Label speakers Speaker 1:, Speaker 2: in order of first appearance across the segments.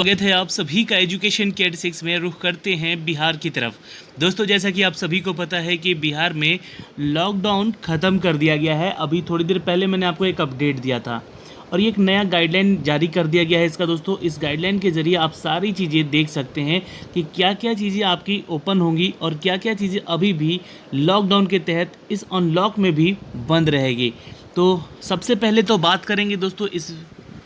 Speaker 1: स्वागत है आप सभी का एजुकेशन केयर 6 में। रुख करते हैं बिहार की तरफ। दोस्तों, जैसा कि आप सभी को पता है कि बिहार में लॉकडाउन ख़त्म कर दिया गया है। अभी थोड़ी देर पहले मैंने आपको एक अपडेट दिया था और ये एक नया गाइडलाइन जारी कर दिया गया है इसका। दोस्तों, इस गाइडलाइन के ज़रिए आप सारी चीज़ें देख सकते हैं कि क्या क्या चीज़ें आपकी ओपन होंगी और क्या क्या चीज़ें अभी भी लॉकडाउन के तहत इस अनलॉक में भी बंद रहेगी। तो सबसे पहले तो बात करेंगे दोस्तों इस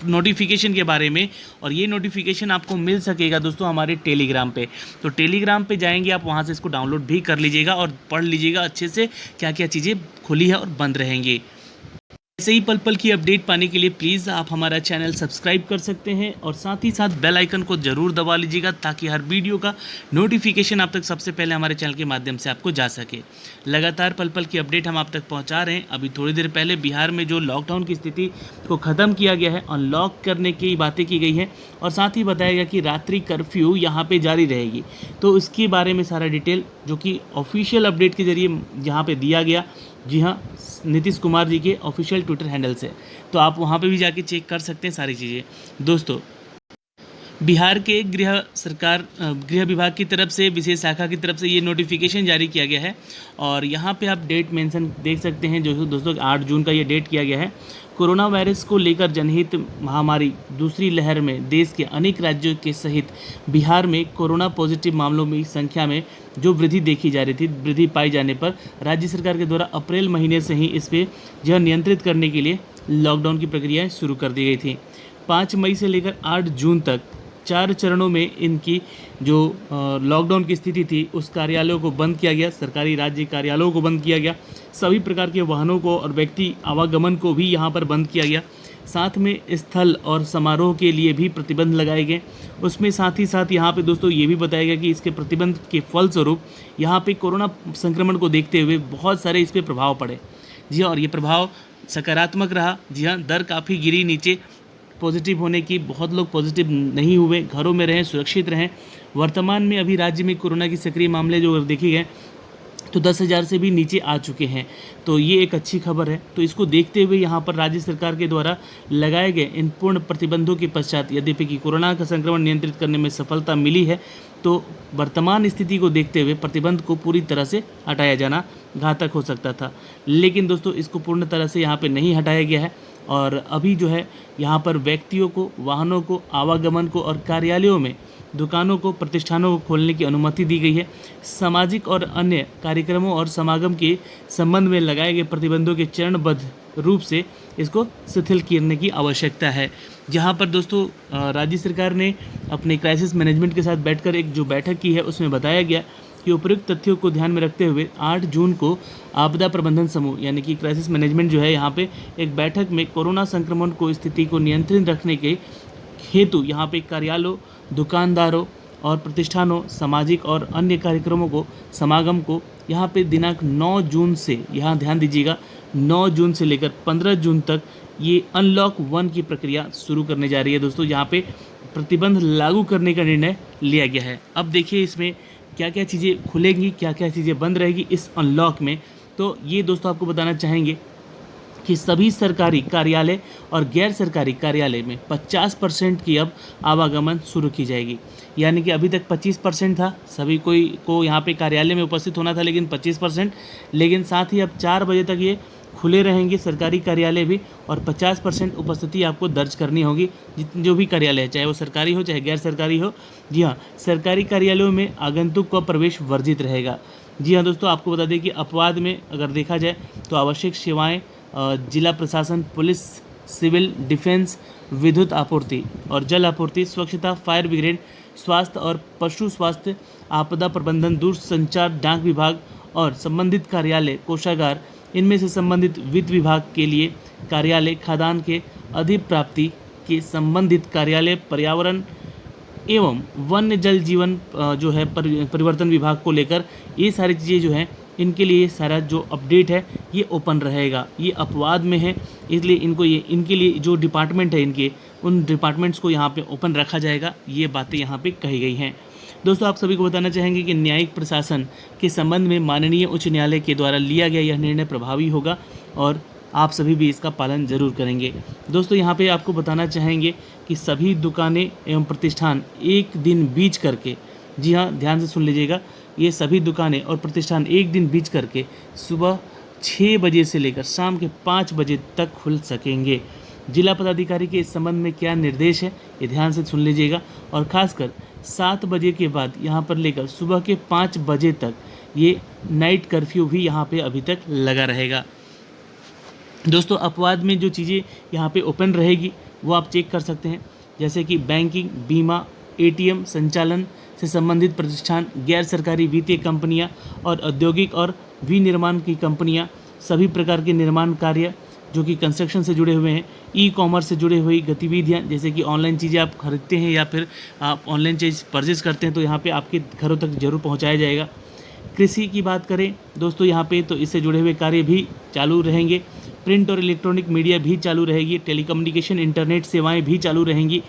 Speaker 1: नोटिफिकेशन के बारे में, और ये नोटिफिकेशन आपको मिल सकेगा दोस्तों हमारे टेलीग्राम पे। तो टेलीग्राम पे जाएंगे आप, वहाँ से इसको डाउनलोड भी कर लीजिएगा और पढ़ लीजिएगा अच्छे से क्या क्या चीज़ें खुली है और बंद रहेंगी। ऐसे ही पल पल की अपडेट पाने के लिए प्लीज़ आप हमारा चैनल सब्सक्राइब कर सकते हैं और साथ ही साथ बेल आइकन को ज़रूर दबा लीजिएगा ताकि हर वीडियो का नोटिफिकेशन आप तक सबसे पहले हमारे चैनल के माध्यम से आपको जा सके। लगातार पल पल की अपडेट हम आप तक पहुंचा रहे हैं। अभी थोड़ी देर पहले बिहार में जो लॉकडाउन की स्थिति को ख़त्म किया गया है, अनलॉक करने की बातें की गई हैं और साथ ही बताया गया कि रात्रि कर्फ्यू यहाँ पर जारी रहेगी। तो इसके बारे में सारा डिटेल जो कि ऑफिशियल अपडेट के जरिए यहाँ पर दिया गया, जी हाँ, नीतीश कुमार जी के ऑफिशियल ट्विटर हैंडल से। तो आप वहाँ पे भी जाके चेक कर सकते हैं सारी चीज़ें। दोस्तों, बिहार के गृह विभाग की तरफ से, विशेष शाखा की तरफ से ये नोटिफिकेशन जारी किया गया है और यहाँ पे आप डेट मेंशन देख सकते हैं जो दोस्तों 8 जून का ये डेट किया गया है। कोरोना वायरस को लेकर जनहित महामारी दूसरी लहर में देश के अनेक राज्यों के सहित बिहार में कोरोना पॉजिटिव मामलों की संख्या में जो वृद्धि देखी जा रही थी, वृद्धि पाई जाने पर राज्य सरकार के द्वारा अप्रैल महीने से ही इस पर यह नियंत्रित करने के लिए लॉकडाउन की प्रक्रिया शुरू कर दी गई थी। 5 मई से लेकर 8 जून तक 4 चरणों में इनकी जो लॉकडाउन की स्थिति थी उस कार्यालयों को बंद किया गया, सरकारी राज्य कार्यालयों को बंद किया गया, सभी प्रकार के वाहनों को और व्यक्ति आवागमन को भी यहाँ पर बंद किया गया। साथ में स्थल और समारोह के लिए भी प्रतिबंध लगाए गए। उसमें साथ ही साथ यहाँ पे दोस्तों ये भी बताया गया कि इसके प्रतिबंध के फलस्वरूप यहाँ पे कोरोना संक्रमण को देखते हुए बहुत सारे इस पर प्रभाव पड़े। जी हाँ, और ये प्रभाव सकारात्मक रहा। जी हाँ, दर काफ़ी गिरी नीचे पॉजिटिव होने की। बहुत लोग पॉजिटिव नहीं हुए, घरों में रहें, सुरक्षित रहें। वर्तमान में अभी राज्य में कोरोना की सक्रिय मामले जो देखे गए तो 10,000 से भी नीचे आ चुके हैं। तो ये एक अच्छी खबर है। तो इसको देखते हुए यहाँ पर राज्य सरकार के द्वारा लगाए गए इन पूर्ण प्रतिबंधों के पश्चात यद्यपि कि कोरोना का संक्रमण नियंत्रित करने में सफलता मिली है, तो वर्तमान स्थिति को देखते हुए प्रतिबंध को पूरी तरह से हटाया जाना घातक हो सकता था। लेकिन दोस्तों इसको पूर्ण तरह से यहाँ पर नहीं हटाया गया है और अभी जो है यहाँ पर व्यक्तियों को, वाहनों को, आवागमन को और कार्यालयों में, दुकानों को, प्रतिष्ठानों को खोलने की अनुमति दी गई है। सामाजिक और अन्य कार्यक्रमों और समागम के संबंध में लगाए गए प्रतिबंधों के चरणबद्ध रूप से इसको शिथिल करने की आवश्यकता है। जहाँ पर दोस्तों राज्य सरकार ने अपने क्राइसिस मैनेजमेंट के साथ बैठकर एक जो बैठक की है उसमें बताया गया कि उपयुक्त तथ्यों को ध्यान में रखते हुए 8 जून को आपदा प्रबंधन समूह यानी कि क्राइसिस मैनेजमेंट जो है यहाँ पे एक बैठक में कोरोना संक्रमण को स्थिति को नियंत्रित रखने के हेतु यहाँ पे कार्यालयों, दुकानदारों और प्रतिष्ठानों, सामाजिक और अन्य कार्यक्रमों को, समागम को यहाँ पे दिनांक 9 जून से, यहाँ ध्यान दीजिएगा, 9 जून से लेकर 15 जून तक ये अनलॉक 1 की प्रक्रिया शुरू करने जा रही है। दोस्तों यहाँ पे प्रतिबंध लागू करने का निर्णय लिया गया है। अब देखिए इसमें क्या क्या चीज़ें खुलेंगी, क्या क्या चीज़ें बंद रहेगी इस अनलॉक में। तो ये दोस्तों आपको बताना चाहेंगे कि सभी सरकारी कार्यालय और गैर सरकारी कार्यालय में 50% की अब आवागमन शुरू की जाएगी। यानी कि अभी तक 25% था, सभी कोई को यहाँ पे कार्यालय में उपस्थित होना था, लेकिन 25%, लेकिन साथ ही अब 4 बजे तक ये खुले रहेंगे सरकारी कार्यालय भी और 50% उपस्थिति आपको दर्ज करनी होगी जो भी कार्यालय है, चाहे वो सरकारी हो चाहे गैर सरकारी हो। जी हाँ, सरकारी कार्यालयों में आगंतुक का प्रवेश वर्जित रहेगा। जी हाँ दोस्तों, आपको बता दें कि अपवाद में अगर देखा जाए तो आवश्यक सेवाएं, जिला प्रशासन, पुलिस, सिविल डिफेंस, विद्युत आपूर्ति और जल आपूर्ति, स्वच्छता, फायर ब्रिगेड, स्वास्थ्य और पशु स्वास्थ्य, आपदा प्रबंधन, दूरसंचार, डाक विभाग और संबंधित कार्यालय, कोषागार, इनमें से संबंधित वित्त विभाग के लिए कार्यालय, खाद्यान्न के अधिप्राप्ति के संबंधित कार्यालय, पर्यावरण एवं वन्य जल जीवन जो है परिवर्तन विभाग को लेकर ये सारी चीज़ें जो हैं इनके लिए सारा जो अपडेट है ये ओपन रहेगा। ये अपवाद में है, इसलिए इनके लिए जो डिपार्टमेंट है इनके, उन डिपार्टमेंट्स को यहाँ पे ओपन रखा जाएगा। ये बातें यहाँ पे कही गई हैं। दोस्तों, आप सभी को बताना चाहेंगे कि न्यायिक प्रशासन के संबंध में माननीय उच्च न्यायालय के द्वारा लिया गया यह निर्णय प्रभावी होगा और आप सभी भी इसका पालन ज़रूर करेंगे। दोस्तों यहाँ पे आपको बताना चाहेंगे कि सभी दुकानें एवं प्रतिष्ठान एक दिन बीच करके, जी हाँ ध्यान से सुन लीजिएगा, ये सभी दुकानें और प्रतिष्ठान एक दिन बीच करके सुबह 6 बजे से लेकर शाम के 5 बजे तक खुल सकेंगे। जिला पदाधिकारी के इस संबंध में क्या निर्देश है ये ध्यान से सुन लीजिएगा। और ख़ासकर 7 बजे के बाद यहाँ पर लेकर सुबह के 5 बजे तक ये नाइट कर्फ्यू भी यहाँ पे अभी तक लगा रहेगा। दोस्तों अपवाद में जो चीज़ें यहाँ पे ओपन रहेगी वो आप चेक कर सकते हैं, जैसे कि बैंकिंग, बीमा, एटीएम संचालन से संबंधित प्रतिष्ठान, गैर सरकारी वित्तीय कंपनियाँ और औद्योगिक और विनिर्माण की कंपनियाँ, सभी प्रकार के निर्माण कार्य जो कि कंस्ट्रक्शन से जुड़े हुए हैं, ई कॉमर्स से जुड़े हुई गतिविधियाँ, जैसे कि ऑनलाइन चीज़ें आप खरीदते हैं या फिर आप ऑनलाइन चीज़ परचेज करते हैं तो यहाँ पे आपके घरों तक जरूर पहुँचाया जाएगा। कृषि की बात करें दोस्तों यहाँ पे तो इससे जुड़े हुए कार्य भी चालू रहेंगे। प्रिंट और इलेक्ट्रॉनिक मीडिया भी चालू रहेगी। टेलीकम्युनिकेशन, इंटरनेट सेवाएं भी चालू रहेंगी।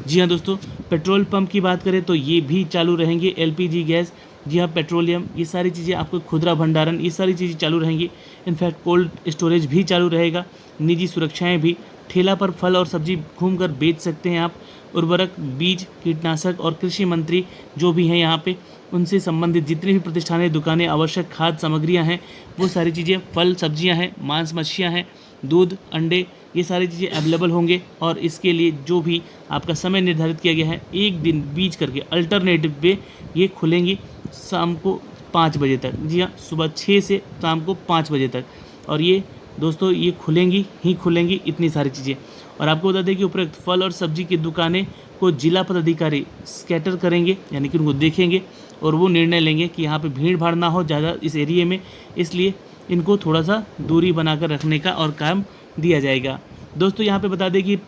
Speaker 1: जी हाँ दोस्तों, पेट्रोल पंप की बात करें तो ये भी चालू रहेंगे। एलपीजी गैस, जी हाँ पेट्रोलियम, ये सारी चीज़ें, आपको खुदरा भंडारण, ये सारी चीज़ें चालू रहेंगी। इनफैक्ट कोल्ड स्टोरेज भी चालू रहेगा। निजी सुरक्षाएँ भी, ठेला पर फल और सब्जी घूमकर बेच सकते हैं आप। उर्वरक, बीज, कीटनाशक और कृषि मंत्री जो भी हैं यहाँ पे, उनसे संबंधित जितनी भी प्रतिष्ठानें, दुकानें, आवश्यक खाद्य सामग्रियाँ हैं, वो सारी चीज़ें, फल सब्जियाँ हैं, मांस मच्छियाँ हैं, दूध, अंडे, ये सारी चीज़ें अवेलेबल होंगे। और इसके लिए जो भी आपका समय निर्धारित किया गया है, एक दिन बीच करके अल्टरनेटिव पे ये खुलेंगी शाम को 5 बजे तक। जी हाँ, सुबह 6 से शाम को 5 बजे तक। और ये दोस्तों ये खुलेंगी ही खुलेंगी इतनी सारी चीज़ें। और आपको बता दें कि उपरोक्त फल और सब्जी की दुकानें को जिला पदाधिकारी स्कैटर करेंगे, यानी कि उनको देखेंगे और वो निर्णय लेंगे कि यहाँ पे भीड़ भाड़ ना हो ज़्यादा इस एरिए में, इसलिए इनको थोड़ा सा दूरी बनाकर रखने का और काम दिया जाएगा। दोस्तों यहाँ पे बता दें कि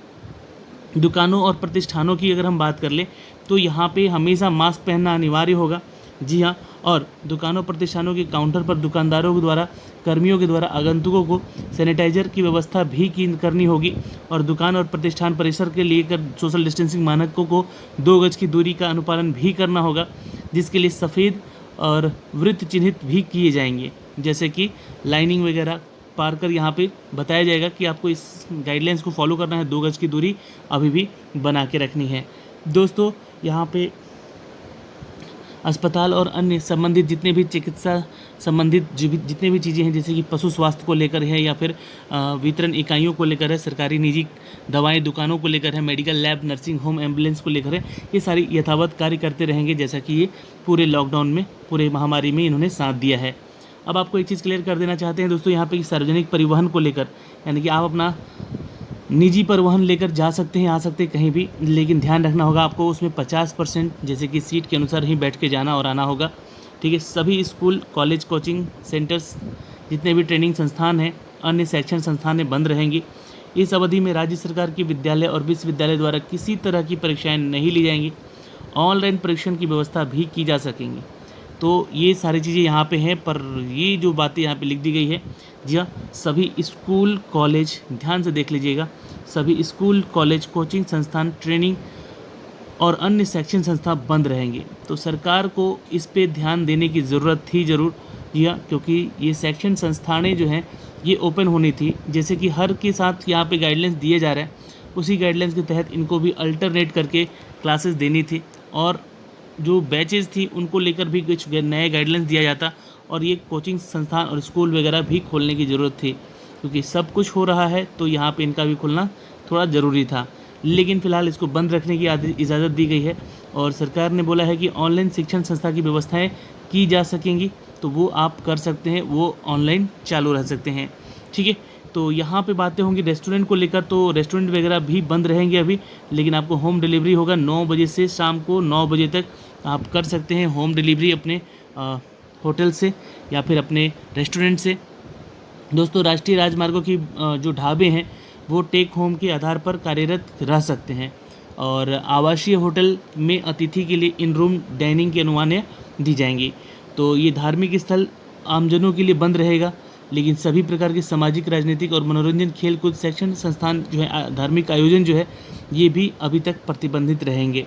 Speaker 1: दुकानों और प्रतिष्ठानों की अगर हम बात कर लें तो यहाँ पे हमेशा मास्क पहनना अनिवार्य होगा। जी हाँ, और दुकानों प्रतिष्ठानों के काउंटर पर दुकानदारों के द्वारा, कर्मियों के द्वारा आगंतुकों को सैनिटाइजर की व्यवस्था भी करनी होगी। और दुकान और प्रतिष्ठान परिसर के लेकर सोशल डिस्टेंसिंग मानकों को 2 गज की दूरी का अनुपालन भी करना होगा, जिसके लिए सफ़ेद और वृत्त चिन्हित भी किए जाएंगे, जैसे कि लाइनिंग वगैरह पार कर यहाँ पे बताया जाएगा कि आपको इस गाइडलाइंस को फॉलो करना है। 2 गज की दूरी अभी भी बना के रखनी है। दोस्तों यहाँ पे अस्पताल और अन्य संबंधित जितने भी चिकित्सा संबंधित जितने भी चीज़ें हैं, जैसे कि पशु स्वास्थ्य को लेकर है या फिर वितरण इकाइयों को लेकर है, सरकारी निजी दवाएं दुकानों को लेकर है, medical lab, nursing home, ambulance को लेकर है, ये सारी यथावत कार्य करते रहेंगे, जैसा कि ये पूरे लॉकडाउन में, पूरे महामारी में इन्होंने साथ दिया है। अब आपको एक चीज़ क्लियर कर देना चाहते हैं दोस्तों यहाँ पे, सार्वजनिक परिवहन को लेकर, यानी कि आप अपना निजी परिवहन लेकर जा सकते हैं, आ सकते हैं कहीं भी, लेकिन ध्यान रखना होगा आपको उसमें 50% जैसे कि सीट के अनुसार ही बैठ के जाना और आना होगा। ठीक है, सभी स्कूल, कॉलेज, कोचिंग सेंटर्स, जितने भी ट्रेनिंग संस्थान हैं, अन्य शैक्षणिक संस्थानें बंद रहेंगी। इस अवधि में राज्य सरकार के विद्यालय और विश्वविद्यालय द्वारा किसी तरह की परीक्षाएँ नहीं ली जाएंगी। ऑनलाइन परीक्षण की व्यवस्था भी की जा सकेंगी। तो ये सारी चीज़ें यहाँ पे हैं, पर ये जो बातें यहाँ पे लिख दी गई है, जी हाँ, सभी स्कूल, कॉलेज, ध्यान से देख लीजिएगा, सभी स्कूल, कॉलेज, कोचिंग संस्थान, ट्रेनिंग और अन्य शैक्षणिक संस्था बंद रहेंगे। तो सरकार को इस पे ध्यान देने की ज़रूरत थी ज़रूर, जी हाँ, क्योंकि ये शैक्षणिक संस्थानें जो हैं ये ओपन होनी थी, जैसे कि हर के साथ यहाँ पे गाइडलाइंस दिए जा रहे हैं, उसी गाइडलाइंस के तहत इनको भी अल्टरनेट करके क्लासेस देनी थी। और जो बैचेज़ थी उनको लेकर भी कुछ नए गाइडलाइंस दिया जाता और ये कोचिंग संस्थान और स्कूल वगैरह भी खोलने की ज़रूरत थी, क्योंकि सब कुछ हो रहा है तो यहाँ पे इनका भी खुलना थोड़ा ज़रूरी था। लेकिन फ़िलहाल इसको बंद रखने की इजाज़त दी गई है और सरकार ने बोला है कि ऑनलाइन शिक्षण संस्था की व्यवस्थाएं की जा सकेंगी, तो वो आप कर सकते हैं, वो ऑनलाइन चालू रह सकते हैं। ठीक है, तो यहाँ पे बातें होंगी रेस्टोरेंट को लेकर, तो रेस्टोरेंट वगैरह भी बंद रहेंगे अभी, लेकिन आपको होम डिलीवरी होगा 9 बजे से शाम को 9 बजे तक आप कर सकते हैं होम डिलीवरी अपने होटल से या फिर अपने रेस्टोरेंट से। दोस्तों राष्ट्रीय राजमार्गों की जो ढाबे हैं वो टेक होम के आधार पर कार्यरत रह सकते हैं और आवासीय होटल में अतिथि के लिए इन रूम डाइनिंग की अनुमतियाँ दी जाएंगी। तो ये धार्मिक स्थल आमजनों के लिए बंद रहेगा, लेकिन सभी प्रकार के सामाजिक, राजनीतिक और मनोरंजन, खेल कूद, शैक्षणिक संस्थान जो है, धार्मिक आयोजन जो है, ये भी अभी तक प्रतिबंधित रहेंगे।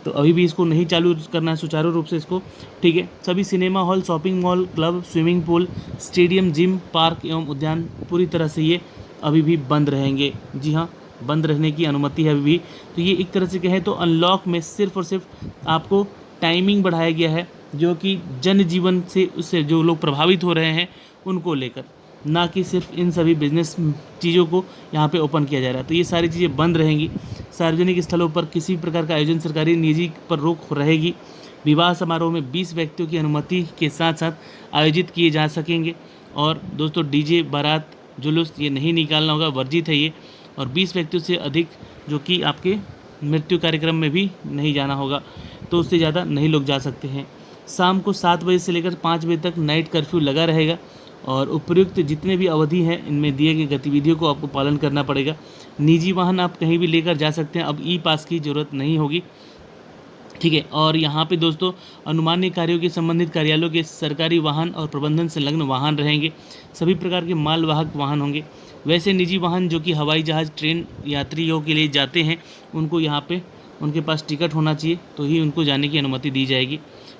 Speaker 1: तो अभी भी इसको नहीं चालू करना है सुचारू रूप से इसको। ठीक है, सभी cinema hall, shopping mall, club, swimming pool, stadium, gym, park एवं उद्यान पूरी तरह से ये अभी भी बंद रहेंगे। जी हाँ, बंद रहने की अनुमति है अभी भी। तो ये एक तरह से कहें तो अनलॉक में सिर्फ और सिर्फ आपको टाइमिंग बढ़ाया गया है, जो कि जनजीवन से उससे जो लोग प्रभावित हो रहे हैं उनको लेकर, ना कि सिर्फ इन सभी बिजनेस चीज़ों को यहाँ पे ओपन किया जा रहा है। तो ये सारी चीज़ें बंद रहेंगी। सार्वजनिक स्थलों पर किसी भी प्रकार का आयोजन सरकारी निजी पर रोक रहेगी। विवाह समारोह में 20 व्यक्तियों की अनुमति के साथ साथ आयोजित किए जा सकेंगे। और दोस्तों डीजे बारात जुलूस ये नहीं निकालना होगा, वर्जित है ये। और 20 व्यक्तियों से अधिक जो कि आपके मृत्यु कार्यक्रम में भी नहीं जाना होगा, तो उससे ज़्यादा नहीं लोग जा सकते हैं। शाम को 7 बजे से लेकर 5 बजे तक नाइट कर्फ्यू लगा रहेगा। और उपयुक्त जितने भी अवधि हैं इनमें दिए गए गतिविधियों को आपको पालन करना पड़ेगा। निजी वाहन आप कहीं भी लेकर जा सकते हैं, अब ई पास की ज़रूरत नहीं होगी। ठीक है। और यहाँ पे दोस्तों अनुमान्य कार्यों के संबंधित कार्यालयों के सरकारी वाहन और प्रबंधन संलग्न वाहन रहेंगे। सभी प्रकार के मालवाहक वाहन होंगे। वैसे निजी वाहन जो कि हवाई जहाज़ ट्रेन यात्रियों के लिए जाते हैं, उनको यहाँ पे उनके पास टिकट होना चाहिए, तो ही उनको जाने की अनुमति दी जाएगी।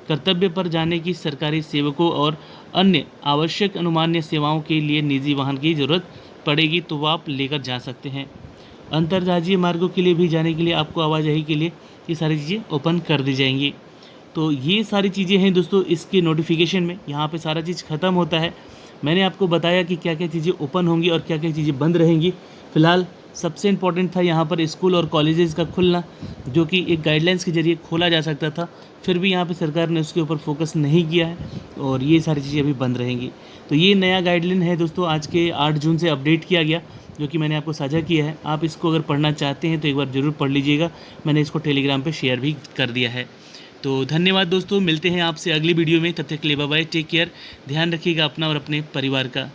Speaker 1: कर्तव्य पर जाने की सरकारी सेवकों और अन्य आवश्यक अनुमान्य सेवाओं के लिए निजी वाहन की ज़रूरत पड़ेगी, तो वो आप लेकर जा सकते हैं। अंतर्राज्यीय मार्गों के लिए भी जाने के लिए आपको आवाजाही के लिए ये सारी चीज़ें ओपन कर दी जाएंगी। तो ये सारी चीज़ें हैं दोस्तों इसके नोटिफिकेशन में। यहाँ पे सारा चीज़ ख़त्म होता है। मैंने आपको बताया कि क्या क्या चीज़ें ओपन होंगी और क्या क्या चीज़ें बंद रहेंगी। फ़िलहाल सबसे इम्पोर्टेंट था यहाँ पर स्कूल और कॉलेजेस का खुलना, जो कि एक गाइडलाइंस के ज़रिए खोला जा सकता था, फिर भी यहाँ पे सरकार ने उसके ऊपर फोकस नहीं किया है और ये सारी चीज़ें अभी बंद रहेंगी। तो ये नया गाइडलाइन है दोस्तों, आज के 8 जून से अपडेट किया गया, जो कि मैंने आपको साझा किया है। आप इसको अगर पढ़ना चाहते हैं तो एक बार ज़रूर पढ़ लीजिएगा। मैंने इसको टेलीग्राम पे शेयर भी कर दिया है। तो धन्यवाद दोस्तों, मिलते हैं आपसे अगली वीडियो में। तब तक के लिए बाय बाय, टेक केयर, ध्यान रखिएगा अपना और अपने परिवार का।